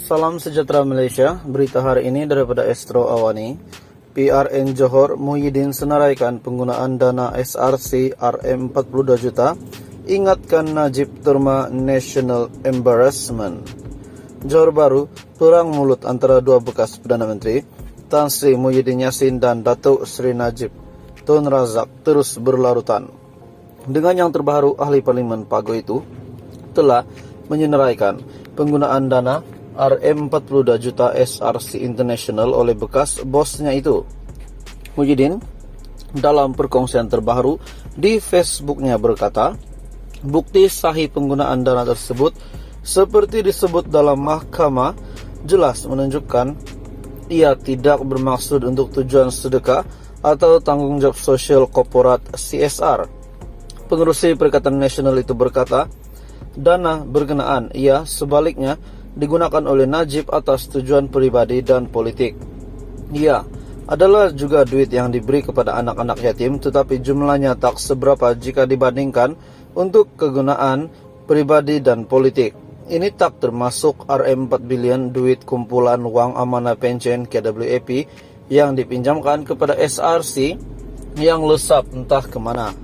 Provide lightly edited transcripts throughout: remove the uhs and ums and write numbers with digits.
Salam sejahtera Malaysia, berita hari ini daripada Astro Awani. PRN Johor Muhyiddin senaraikan penggunaan dana SRC RM42 juta, ingatkan Najib terma national embarrassment. Johor Bahru, perang mulut antara dua bekas Perdana Menteri, Tan Sri Muhyiddin Yassin dan Datuk Seri Najib Tun Razak terus berlarutan. Dengan yang terbaru, ahli Parlimen Pago itu telah menyenaraikan penggunaan dana RM42 juta SRC International oleh bekas bosnya itu. Muhyiddin dalam perkongsian terbaru di Facebooknya berkata, bukti sahih penggunaan dana tersebut seperti disebut dalam mahkamah jelas menunjukkan ia tidak bermaksud untuk tujuan sedekah atau tanggung jawab sosial korporat CSR. Pengerusi Perikatan Nasional itu berkata, dana berkenaan ia sebaliknya digunakan oleh Najib atas tujuan pribadi dan politik. Ia adalah juga duit yang diberi kepada anak-anak yatim, tetapi jumlahnya tak seberapa jika dibandingkan untuk kegunaan pribadi dan politik. Ini tak termasuk RM4 bilion duit kumpulan wang amanah pension KWAP yang dipinjamkan kepada SRC yang lesap entah kemana.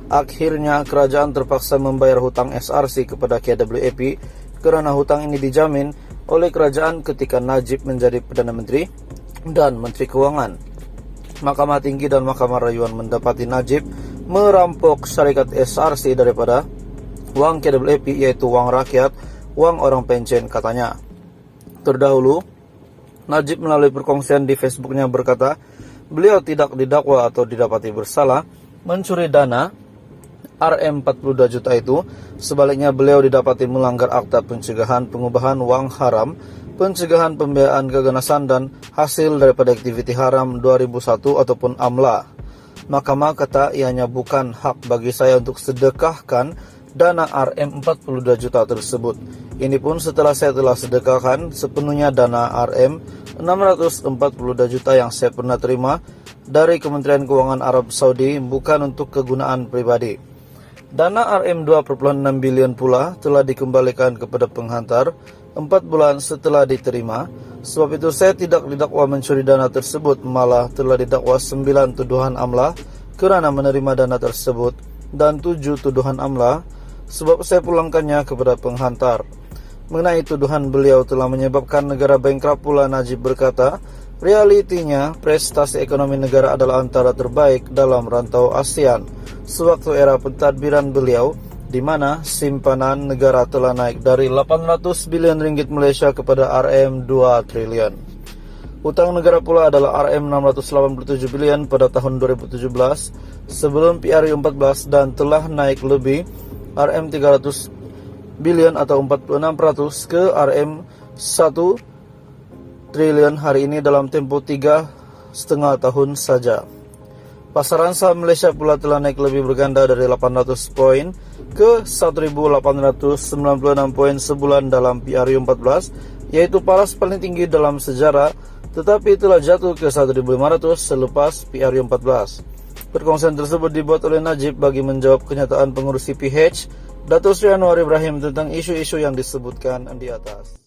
Akhirnya kerajaan terpaksa membayar hutang SRC kepada KWAP kerana hutang ini dijamin oleh kerajaan ketika Najib menjadi Perdana Menteri dan Menteri Kewangan. Mahkamah Tinggi dan Mahkamah Rayuan mendapati Najib merampok syarikat SRC daripada wang KWAP, yaitu wang rakyat, wang orang pensiun katanya. Terdahulu, Najib melalui perkongsian di Facebooknya berkata, beliau tidak didakwa atau didapati bersalah mencuri dana RM42 juta itu. Sebaliknya, beliau didapati melanggar Akta Pencegahan Pengubahan Wang Haram, Pencegahan Pembiayaan Keganasan dan Hasil daripada Aktiviti Haram 2001 ataupun AMLA. Mahkamah kata ianya bukan hak bagi saya untuk sedekahkan dana RM42 juta tersebut. Ini pun setelah saya telah sedekahkan sepenuhnya dana RM642 juta yang saya pernah terima dari Kementerian Keuangan Arab Saudi, bukan untuk kegunaan pribadi. Dana RM2,6 bilion pula telah dikembalikan kepada penghantar 4 bulan setelah diterima. Sebab itu saya tidak didakwa mencuri dana tersebut, malah telah didakwa 9 tuduhan AMLA kerana menerima dana tersebut dan 7 tuduhan AMLA sebab saya pulangkannya kepada penghantar. Mengenai tuduhan beliau telah menyebabkan negara bankrupt pula, Najib berkata, realitinya prestasi ekonomi negara adalah antara terbaik dalam rantau ASEAN sewaktu era pentadbiran beliau, di mana simpanan negara telah naik dari 800 bilion ringgit Malaysia kepada RM2 triliun. Hutang negara pula adalah RM687 bilion pada tahun 2017 sebelum PRU14 dan telah naik lebih RM300 bilion atau 46% ke RM1 triliun hari ini dalam tempoh 3,5 tahun saja. Pasaran saham Malaysia pula telah naik lebih berganda dari 800 poin ke 1.896 poin sebulan dalam PRU14, yaitu paras paling tinggi dalam sejarah, tetapi telah jatuh ke 1.500 selepas PRU14. Perkongsian tersebut dibuat oleh Najib bagi menjawab kenyataan pengurusi PH, Datuk Seri Anwar Ibrahim, tentang isu-isu yang disebutkan di atas.